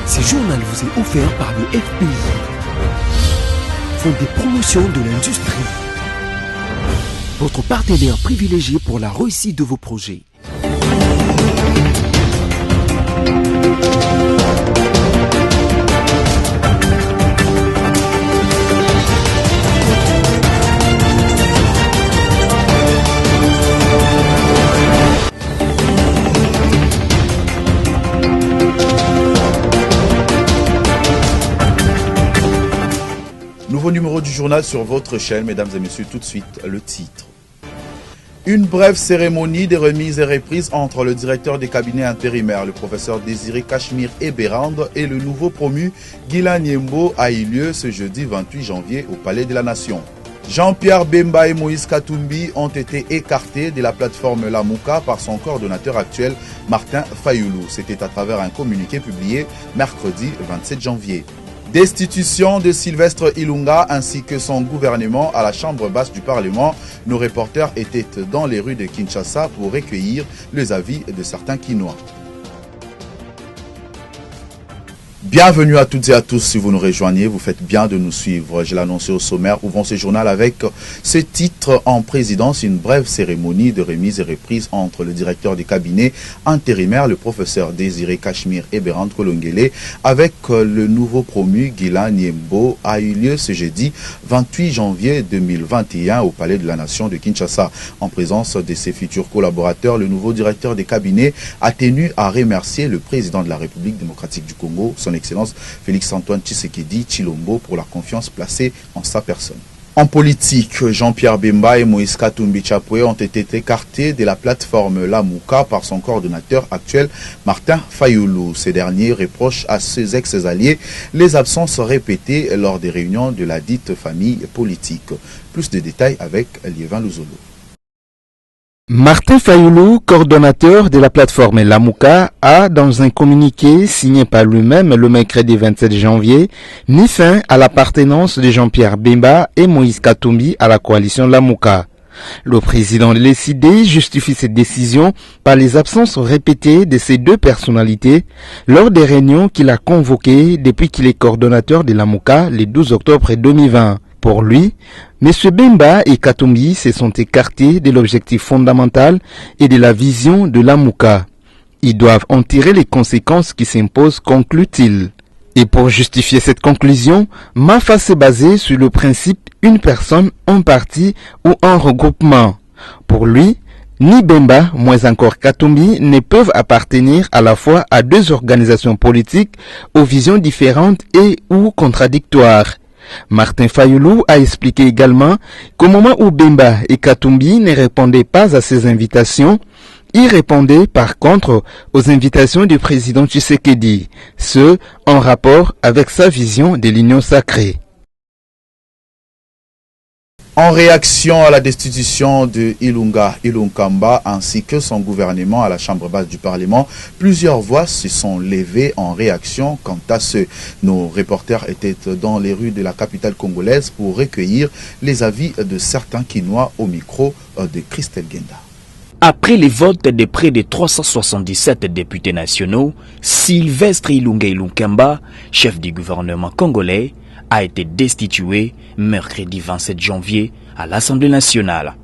Ce journal vous est offert par le FPI, Fonds des promotions de l'industrie, votre partenaire privilégié pour la réussite de vos projets. Nouveau numéro du journal sur votre chaîne, mesdames et messieurs, tout de suite le titre. Une brève cérémonie de remise et reprise entre le directeur des cabinets intérimaires, le professeur Désiré Cachemire Ebérand, et le nouveau promu Guilain Niembo a eu lieu ce jeudi 28 janvier au Palais de la Nation. Jean-Pierre Bemba et Moïse Katumbi ont été écartés de la plateforme Lamouka par son coordonnateur actuel, Martin Fayoulou. C'était à travers un communiqué publié mercredi 27 janvier. Destitution de Sylvestre Ilunga ainsi que son gouvernement à la chambre basse du Parlement. Nos reporters étaient dans les rues de Kinshasa pour recueillir les avis de certains Kinois. Bienvenue à toutes et à tous. Si vous nous rejoignez, vous faites bien de nous suivre. Je l'ai annoncé au sommaire. Ouvrons ce journal avec ce titre en présidence. Une brève cérémonie de remise et reprise entre le directeur des cabinets intérimaires, le professeur Désiré Cachemire Ebérand Kolongele, avec le nouveau promu Guilain Niembo a eu lieu ce jeudi 28 janvier 2021 au Palais de la Nation de Kinshasa. En présence de ses futurs collaborateurs, le nouveau directeur des cabinets a tenu à remercier le président de la République démocratique du Congo, son Excellence Félix-Antoine Tshisekedi Tshilombo, pour la confiance placée en sa personne. En politique, Jean-Pierre Bemba et Moïse Katumbi Chapoué ont été écartés de la plateforme Lamouka par son coordonnateur actuel, Martin Fayoulou. Ces derniers reprochent à ses ex-alliés les absences répétées lors des réunions de la dite famille politique. Plus de détails avec Liévin Luzolo. Martin Fayoulou, coordonnateur de la plateforme Lamouka, a, dans un communiqué signé par lui-même le mercredi 27 janvier, mis fin à l'appartenance de Jean-Pierre Bemba et Moïse Katumbi à la coalition Lamouka. Le président de l'ECD justifie cette décision par les absences répétées de ces deux personnalités lors des réunions qu'il a convoquées depuis qu'il est coordonnateur de Lamouka le 12 octobre 2020. Pour lui, M. Bemba et Katumbi se sont écartés de l'objectif fondamental et de la vision de Lamouka. Ils doivent en tirer les conséquences qui s'imposent, conclut-il. Et pour justifier cette conclusion, ma face est basée sur le principe une personne, un parti ou un regroupement. Pour lui, ni Bemba, moins encore Katumbi, ne peuvent appartenir à la fois à deux organisations politiques aux visions différentes et ou contradictoires. Martin Fayoulou a expliqué également qu'au moment où Bemba et Katumbi ne répondaient pas à ces invitations, ils répondaient par contre aux invitations du président Tshisekedi, ce en rapport avec sa vision de l'union sacrée. En réaction à la destitution de Ilunkamba ainsi que son gouvernement à la chambre basse du Parlement, plusieurs voix se sont levées en réaction quant à ce. Nos reporters étaient dans les rues de la capitale congolaise pour recueillir les avis de certains Kinois au micro de Christelle Genda. Après les votes de près de 377 députés nationaux, Sylvestre Ilunkamba, chef du gouvernement congolais, a été destitué mercredi 27 janvier à l'Assemblée nationale.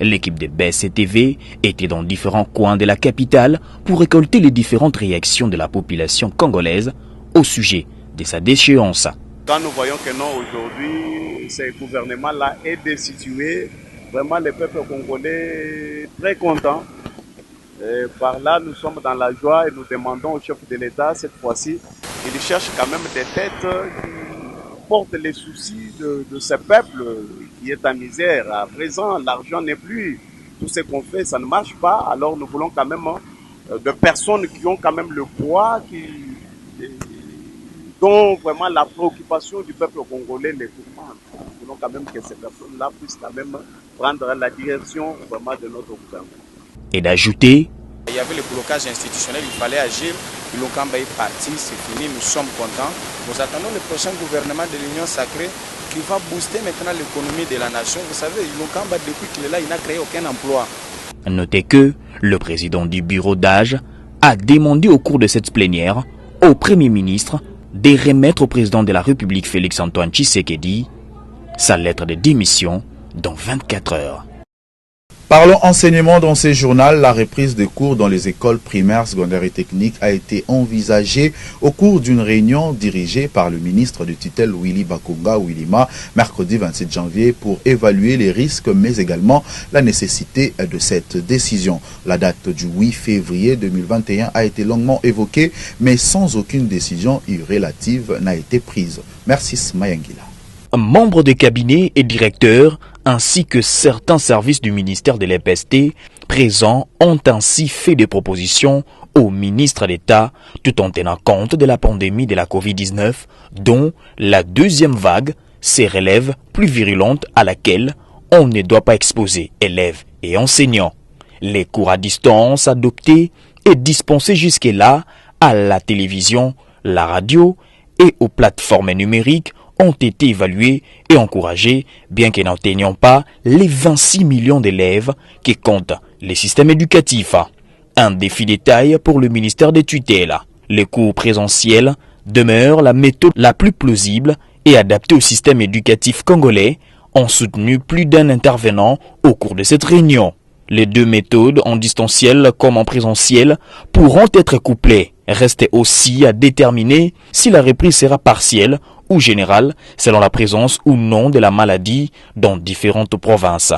L'équipe de BCTV était dans différents coins de la capitale pour récolter les différentes réactions de la population congolaise au sujet de sa déchéance. Quand nous voyons que non, aujourd'hui, ce gouvernement-là est destitué, vraiment le peuple congolais est très content. Et par là, nous sommes dans la joie et nous demandons au chef de l'État, cette fois-ci, il cherche quand même des têtes qui portent les soucis de ce peuple qui est en misère. À présent, l'argent n'est plus. Tout ce qu'on fait, ça ne marche pas. Alors nous voulons quand même de personnes qui ont quand même le poids, dont vraiment la préoccupation du peuple congolais les tourmente. Nous voulons quand même que ces personnes-là puissent quand même prendre la direction vraiment de notre gouvernement. Et d'ajouter, il y avait le blocage institutionnel, il fallait agir. Ilunkamba est parti, c'est fini, nous sommes contents. Nous attendons le prochain gouvernement de l'Union sacrée qui va booster maintenant l'économie de la nation. Vous savez, Ilunkamba, depuis qu'il est là, il n'a créé aucun emploi. Notez que le président du bureau d'âge a demandé au cours de cette plénière au Premier ministre de remettre au président de la République Félix-Antoine Tshisekedi sa lettre de démission dans 24 heures. Parlons enseignement dans ce journal. La reprise des cours dans les écoles primaires, secondaires et techniques a été envisagée au cours d'une réunion dirigée par le ministre de tutelle Willy Bakonga Willima mercredi 27 janvier pour évaluer les risques mais également la nécessité de cette décision. La date du 8 février 2021 a été longuement évoquée mais sans aucune décision relative n'a été prise. Merci Mayangila. Membres de cabinet et directeurs ainsi que certains services du ministère de l'EPST présents ont ainsi fait des propositions au ministre d'État tout en tenant compte de la pandémie de la Covid-19 dont la deuxième vague se relève plus virulente à laquelle on ne doit pas exposer élèves et enseignants. Les cours à distance adoptés et dispensés jusque-là à la télévision, la radio et aux plateformes numériques ont été évalués et encouragés, bien que n'atteignant pas les 26 millions d'élèves qui comptent les systèmes éducatifs. Un défi de taille pour le ministère des tutelles. Les cours présentiels demeurent la méthode la plus plausible et adaptée au système éducatif congolais, ont soutenu plus d'un intervenant au cours de cette réunion. Les deux méthodes, en distanciel comme en présentiel, pourront être couplées. Reste aussi à déterminer si la reprise sera partielle ou générale, selon la présence ou non de la maladie dans différentes provinces.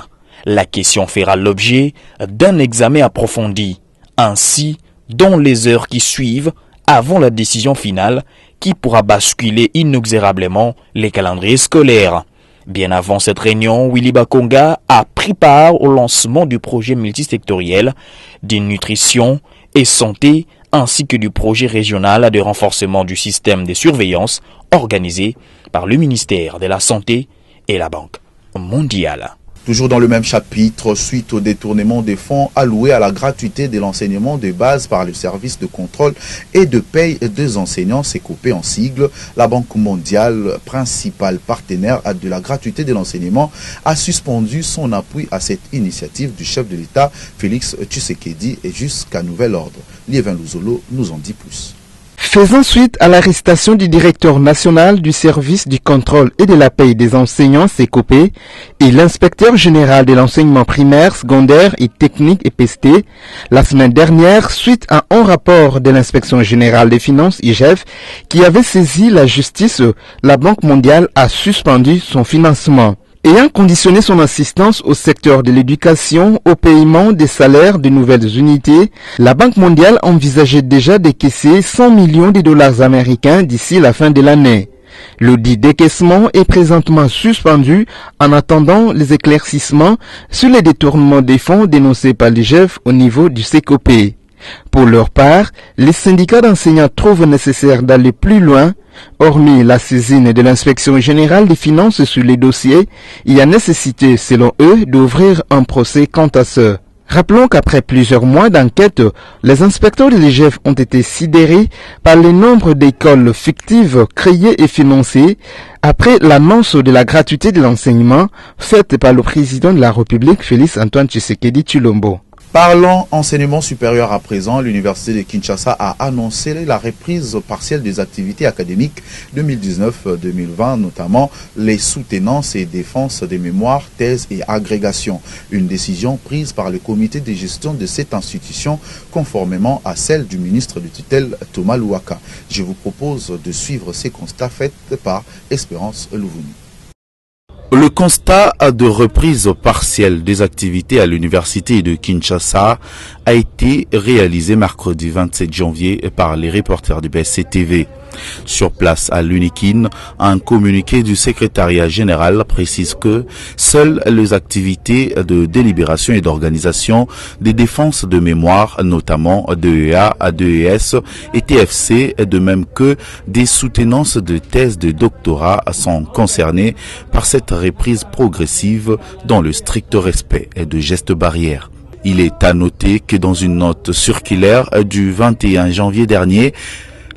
La question fera l'objet d'un examen approfondi, ainsi dans les heures qui suivent avant la décision finale qui pourra basculer inexorablement les calendriers scolaires. Bien avant cette réunion, Willy Bakonga a pris part au lancement du projet multisectoriel de nutrition et santé ainsi que du projet régional de renforcement du système de surveillance organisé par le ministère de la Santé et la Banque mondiale. Toujours dans le même chapitre, suite au détournement des fonds alloués à la gratuité de l'enseignement de base par le service de contrôle et de paye des enseignants, c'est coupé en sigle, la Banque mondiale, principal partenaire de la gratuité de l'enseignement, a suspendu son appui à cette initiative du chef de l'État, Félix Tshisekedi, et jusqu'à nouvel ordre. Liévin Luzolo nous en dit plus. Faisant suite à l'arrestation du directeur national du service du contrôle et de la paye des enseignants CECOPE et l'inspecteur général de l'enseignement primaire, secondaire et technique EPST, la semaine dernière, suite à un rapport de l'inspection générale des finances IGF qui avait saisi la justice, la Banque mondiale a suspendu son financement. Ayant conditionné son assistance au secteur de l'éducation au paiement des salaires de nouvelles unités, la Banque mondiale envisageait déjà décaisser 100 millions de dollars américains d'ici la fin de l'année. Le dit décaissement est présentement suspendu en attendant les éclaircissements sur les détournements des fonds dénoncés par l'IGF au niveau du CECOPE. Pour leur part, les syndicats d'enseignants trouvent nécessaire d'aller plus loin. Hormis la saisine de l'inspection générale des finances sur les dossiers, il y a nécessité, selon eux, d'ouvrir un procès quant à ce. Rappelons qu'après plusieurs mois d'enquête, les inspecteurs de l'IGF ont été sidérés par le nombre d'écoles fictives créées et financées après l'annonce de la gratuité de l'enseignement faite par le président de la République, Félix-Antoine Tshisekedi Tshilombo. Parlons enseignement supérieur à présent. L'Université de Kinshasa a annoncé la reprise partielle des activités académiques 2019-2020, notamment les soutenances et défenses des mémoires, thèses et agrégations. Une décision prise par le comité de gestion de cette institution conformément à celle du ministre de tutelle Thomas Louaka. Je vous propose de suivre ces constats faits par Espérance Louvouni. Le constat de reprise partielle des activités à l'université de Kinshasa a été réalisé mercredi 27 janvier par les reporters du BSC-TV. Sur place à l'UNIKIN, un communiqué du secrétariat général précise que seules les activités de délibération et d'organisation des défenses de mémoire, notamment DEA, DES et TFC, de même que des soutenances de thèses de doctorat sont concernées par cette reprise progressive dans le strict respect de gestes barrières. Il est à noter que dans une note circulaire du 21 janvier dernier,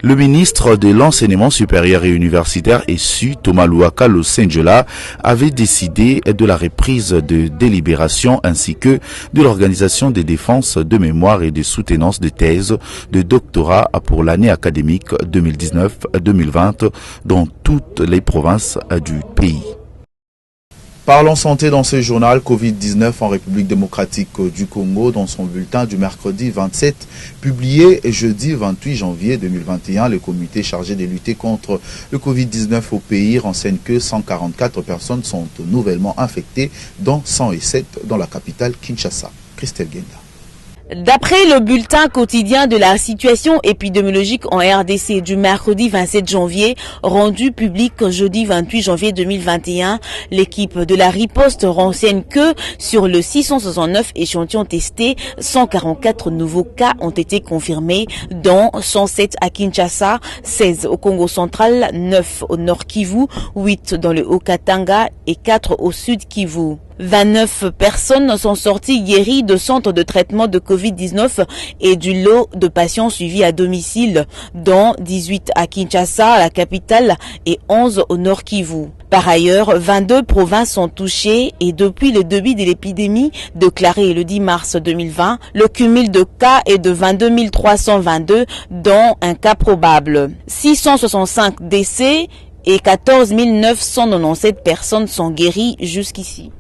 Le ministre de l'Enseignement supérieur et universitaire ESU, Thomas Louaka Losenjola, avait décidé de la reprise de délibération ainsi que de l'organisation des défenses de mémoire et de soutenance de thèses de doctorat pour l'année académique 2019-2020 dans toutes les provinces du pays. Parlons santé dans ce journal. Covid-19 en République démocratique du Congo, dans son bulletin du mercredi 27, publié jeudi 28 janvier 2021, le comité chargé de lutter contre le Covid-19 au pays renseigne que 144 personnes sont nouvellement infectées, dont 107 dans la capitale Kinshasa. Christelle Genda. D'après le bulletin quotidien de la situation épidémiologique en RDC du mercredi 27 janvier, rendu public jeudi 28 janvier 2021, l'équipe de la riposte renseigne que sur le 669 échantillons testés, 144 nouveaux cas ont été confirmés, dont 107 à Kinshasa, 16 au Congo central, 9 au Nord Kivu, 8 dans le Haut-Katanga et 4 au Sud Kivu. 29 personnes sont sorties guéries de centres de traitement de Covid-19 et du lot de patients suivis à domicile, dont 18 à Kinshasa, la capitale, et 11 au Nord Kivu. Par ailleurs, 22 provinces sont touchées et depuis le début de l'épidémie, déclaré le 10 mars 2020, le cumul de cas est de 22 322, dont un cas probable. 665 décès et 14 997 personnes sont guéries jusqu'ici.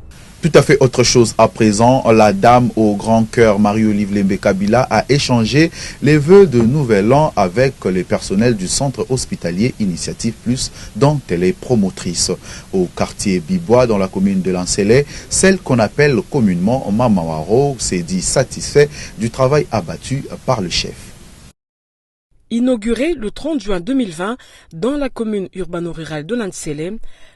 Tout à fait autre chose à présent, la dame au grand cœur Marie-Olive Lembe Kabila a échangé les vœux de nouvel an avec les personnels du centre hospitalier Initiative Plus dont elle est promotrice. Au quartier Bibois dans la commune de Lancellet, celle qu'on appelle communément Mamawaro s'est dit satisfait du travail abattu par le chef. Inauguré le 30 juin 2020 dans la commune urbano-rurale de Lancellet,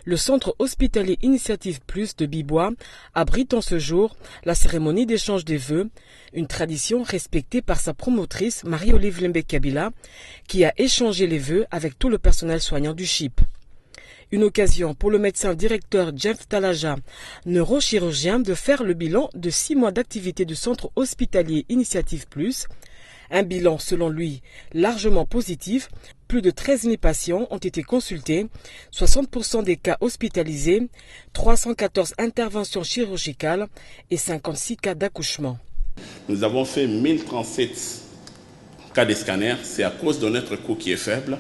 le centre hospitalier Initiative Plus de Bibois abrite en ce jour la cérémonie d'échange des vœux, une tradition respectée par sa promotrice Marie-Olive Lembe Kabila, qui a échangé les vœux avec tout le personnel soignant du CHIP. Une occasion pour le médecin directeur Jeff Talaja, neurochirurgien, de faire le bilan de 6 mois d'activité du centre hospitalier Initiative Plus. Un bilan, selon lui, largement positif. Plus de 13 000 patients ont été consultés, 60% des cas hospitalisés, 314 interventions chirurgicales et 56 cas d'accouchement. Nous avons fait 1037 cas de scanner. C'est à cause de notre coût qui est faible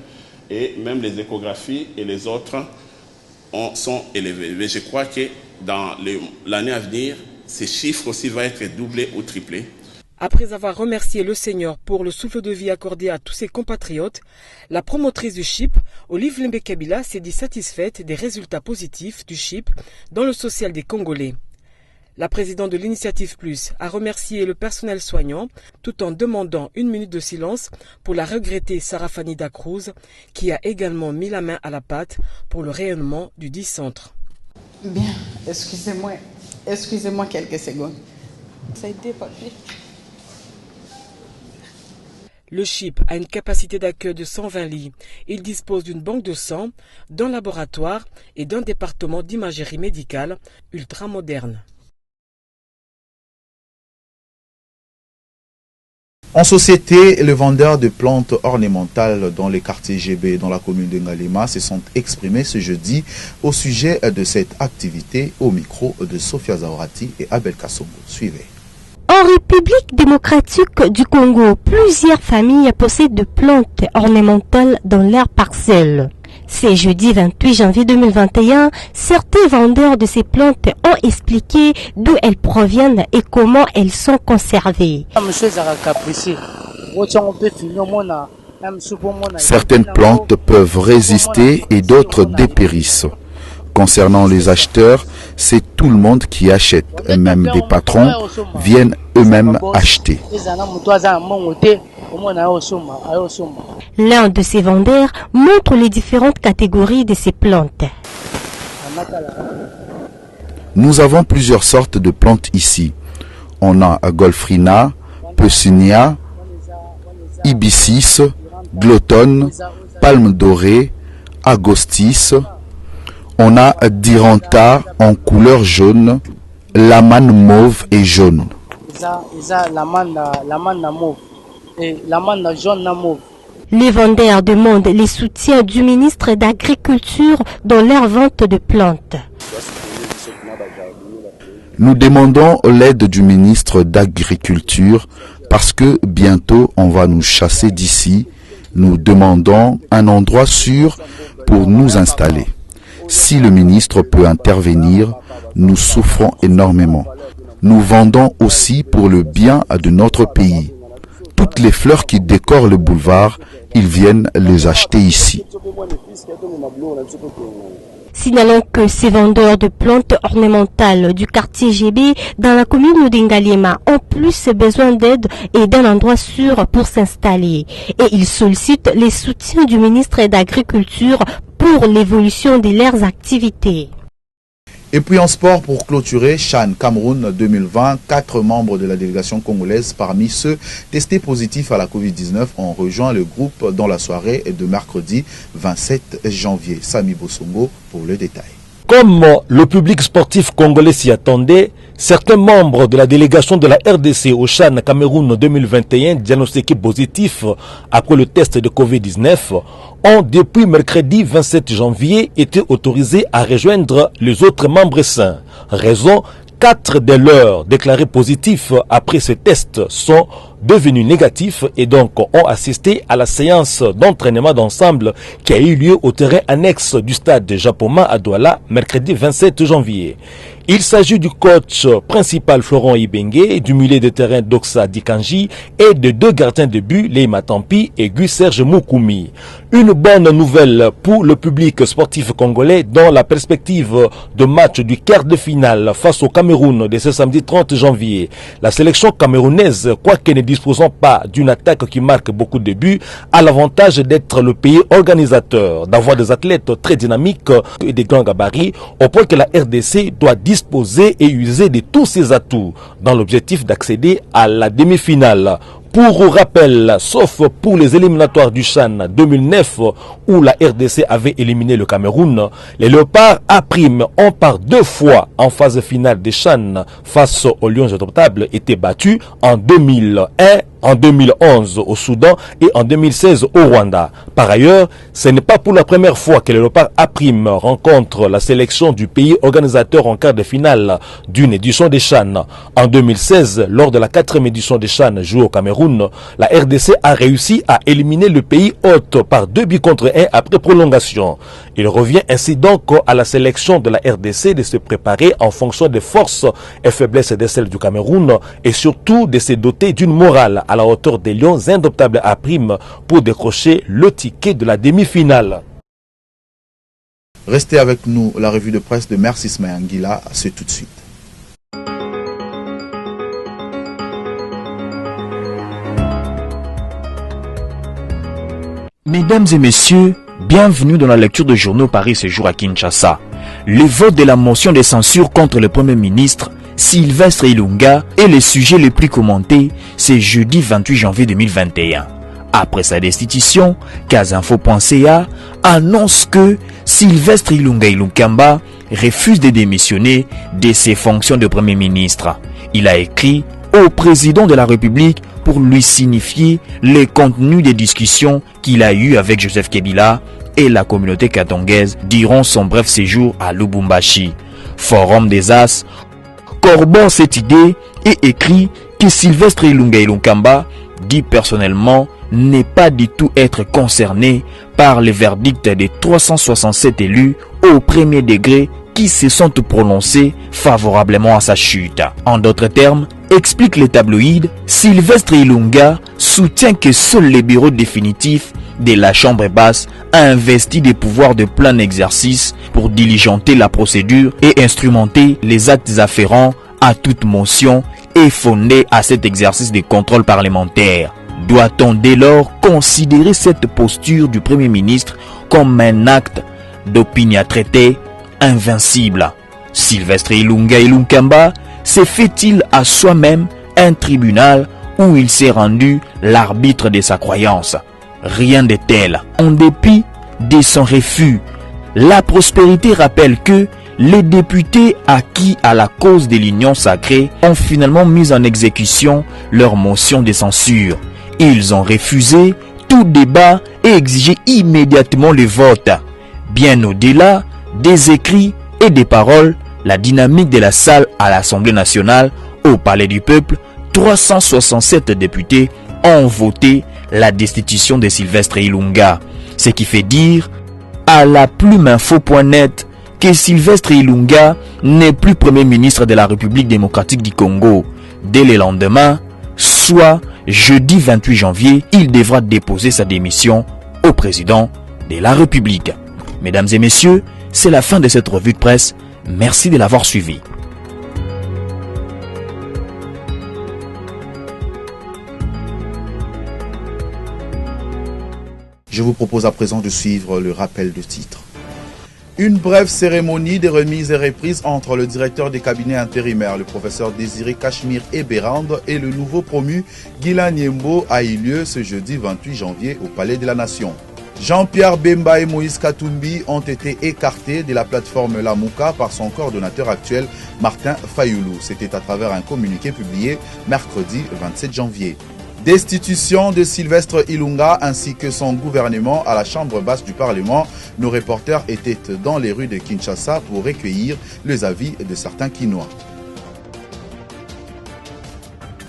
et même les échographies et les autres sont élevés. Mais je crois que dans l'année à venir, ces chiffres aussi vont être doublés ou triplés. Après avoir remercié le Seigneur pour le souffle de vie accordé à tous ses compatriotes, la promotrice du CHIP, Olive Lembe Kabila, s'est dit satisfaite des résultats positifs du CHIP dans le social des Congolais. La présidente de l'Initiative Plus a remercié le personnel soignant tout en demandant 1 minute de silence pour la regrettée Sarah Fanny Dacruz, qui a également mis la main à la pâte pour le rayonnement du dit centre. Bien, excusez-moi quelques secondes. Ça a été parfait. Le CHIP a une capacité d'accueil de 120 lits. Il dispose d'une banque de sang, d'un laboratoire et d'un département d'imagerie médicale ultramoderne. En société, les vendeurs de plantes ornementales dans les quartiers GB dans la commune de Ngalema se sont exprimés ce jeudi au sujet de cette activité au micro de Sophia Zaorati et Abel Kassongo. Suivez. En République démocratique du Congo, plusieurs familles possèdent de plantes ornementales dans leurs parcelles. C'est jeudi 28 janvier 2021, certains vendeurs de ces plantes ont expliqué d'où elles proviennent et comment elles sont conservées. Certaines plantes peuvent résister et d'autres dépérissent. Concernant les acheteurs, c'est tout le monde qui achète. Et même des patrons viennent eux-mêmes acheter. L'un de ces vendeurs montre les différentes catégories de ces plantes. Nous avons plusieurs sortes de plantes ici. On a Golfrina, Peucinia, Ibisis, Glotone, Palme dorée, Agostis. On a Diranta en couleur jaune, Lamane mauve et jaune. Les vendeurs demandent les soutiens du ministre d'Agriculture dans leur vente de plantes. Nous demandons l'aide du ministre d'Agriculture parce que bientôt on va nous chasser d'ici. Nous demandons un endroit sûr pour nous installer. Si le ministre peut intervenir, nous souffrons énormément. Nous vendons aussi pour le bien de notre pays. Toutes les fleurs qui décorent le boulevard, ils viennent les acheter ici. Signalons que ces vendeurs de plantes ornementales du quartier GB dans la commune d'Ingaliema ont plus besoin d'aide et d'un endroit sûr pour s'installer. Et ils sollicitent les soutiens du ministre d'Agriculture pour l'évolution de leurs activités. Et puis en sport, pour clôturer, Chan Cameroun 2020, 4 membres de la délégation congolaise parmi ceux testés positifs à la Covid-19 ont rejoint le groupe dans la soirée de mercredi 27 janvier. Sami Bosongo pour le détail. Comme le public sportif congolais s'y attendait, certains membres de la délégation de la RDC au Chan Cameroun 2021 diagnostiqués positifs après le test de Covid-19 ont depuis mercredi 27 janvier été autorisés à rejoindre les autres membres sains. Raison, 4 de leurs déclarés positifs après ce test sont devenus négatifs et donc ont assisté à la séance d'entraînement d'ensemble qui a eu lieu au terrain annexe du stade Japoma à Douala mercredi 27 janvier. Il s'agit du coach principal Florent Ibenge, du milieu de terrain Doxa Dikanji et de 2 gardiens de but, Leima Tampi et Guy Serge Moukoumi. Une bonne nouvelle pour le public sportif congolais dans la perspective de match du quart de finale face au Cameroun de ce samedi 30 janvier. La sélection camerounaise, quoique ne disposant pas d'une attaque qui marque beaucoup de buts, a l'avantage d'être le pays organisateur, d'avoir des athlètes très dynamiques et des grands gabarits, au point que la RDC doit disposer et user de tous ses atouts dans l'objectif d'accéder à la demi-finale. Pour rappel, sauf pour les éliminatoires du Chan 2009 où la RDC avait éliminé le Cameroun, les Léopards A' ont par 2 fois en phase finale des Chan face aux Lions adoptables été battus en 2001, en 2011 au Soudan et en 2016 au Rwanda. Par ailleurs, ce n'est pas pour la première fois que les Léopards A' rencontrent la sélection du pays organisateur en quart de finale d'une édition des Chan. En 2016, lors de la 4e édition des Chan jouée au Cameroun, la RDC a réussi à éliminer le pays hôte par 2-1 après prolongation. Il revient ainsi donc à la sélection de la RDC de se préparer en fonction des forces et faiblesses de celles du Cameroun et surtout de se doter d'une morale à la hauteur des Lions indoptables A' pour décrocher le ticket de la demi-finale. Restez avec nous, la revue de presse de Merci Ismaël Anguila, c'est tout de suite. Mesdames et messieurs, bienvenue dans la lecture de journaux Paris ce jour à Kinshasa. Le vote de la motion de censure contre le Premier ministre Sylvestre Ilunga est le sujet le plus commenté ce jeudi 28 janvier 2021. Après sa destitution, Casinfo.ca annonce que Sylvestre Ilunga Ilunkamba refuse de démissionner de ses fonctions de Premier ministre. Il a écrit au président de la République pour lui signifier les contenus des discussions qu'il a eues avec Joseph Kabila et la communauté katongaise durant son bref séjour à Lubumbashi. Forum des As corrobore cette idée et écrit que Sylvestre Ilunga Ilunkamba dit personnellement n'est pas du tout être concerné par le verdict des 367 élus au premier degré qui se sont prononcés favorablement à sa chute. En d'autres termes, explique les tabloïds, Sylvestre Ilunga soutient que seul le bureau définitif de la Chambre basse a investi des pouvoirs de plein exercice pour diligenter la procédure et instrumenter les actes afférents à toute motion et fondés à cet exercice de contrôle parlementaire. Doit-on dès lors considérer cette posture du Premier ministre comme un acte d'opiniâtreté invincible? Sylvestre Ilunga Ilunkamba se fait-il à soi-même un tribunal où il s'est rendu l'arbitre de sa croyance? Rien de tel. En dépit de son refus, la prospérité rappelle que les députés acquis à la cause de l'union sacrée ont finalement mis en exécution leur motion de censure. Ils ont refusé tout débat et exiger immédiatement le vote. Bien au-delà des écrits et des paroles, la dynamique de la salle à l'Assemblée nationale, au Palais du Peuple, 367 députés ont voté la destitution de Sylvestre Ilunga. Ce qui fait dire à la pluminfo.net que Sylvestre Ilunga n'est plus Premier ministre de la République démocratique du Congo. Dès le lendemain, soit jeudi 28 janvier, il devra déposer sa démission au président de la République. Mesdames et messieurs, c'est la fin de cette revue de presse. Merci de l'avoir suivi. Je vous propose à présent de suivre le rappel de titre. Une brève cérémonie de remise et reprise entre le directeur des cabinets intérimaires, le professeur Désiré Cachemire Eberand, et le nouveau promu Guilain Niembo a eu lieu ce jeudi 28 janvier au Palais de la Nation. Jean-Pierre Bemba et Moïse Katumbi ont été écartés de la plateforme Lamouka par son coordonnateur actuel, Martin Fayoulou. C'était à travers un communiqué publié mercredi 27 janvier. Destitution de Sylvestre Ilunga ainsi que son gouvernement à la chambre basse du Parlement. Nos reporters étaient dans les rues de Kinshasa pour recueillir les avis de certains Kinois.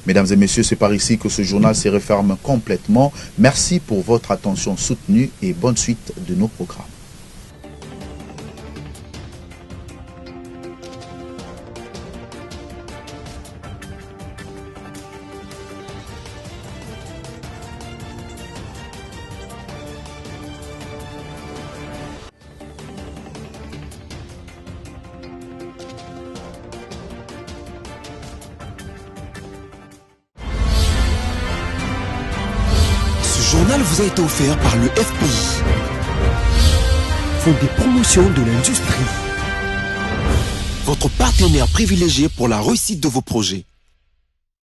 Mesdames et messieurs, c'est par ici que ce journal se referme complètement. Merci pour votre attention soutenue et bonne suite de nos programmes. Ce journal vous a été offert par le FPI, Fonds des promotions de l'industrie, votre partenaire privilégié pour la réussite de vos projets.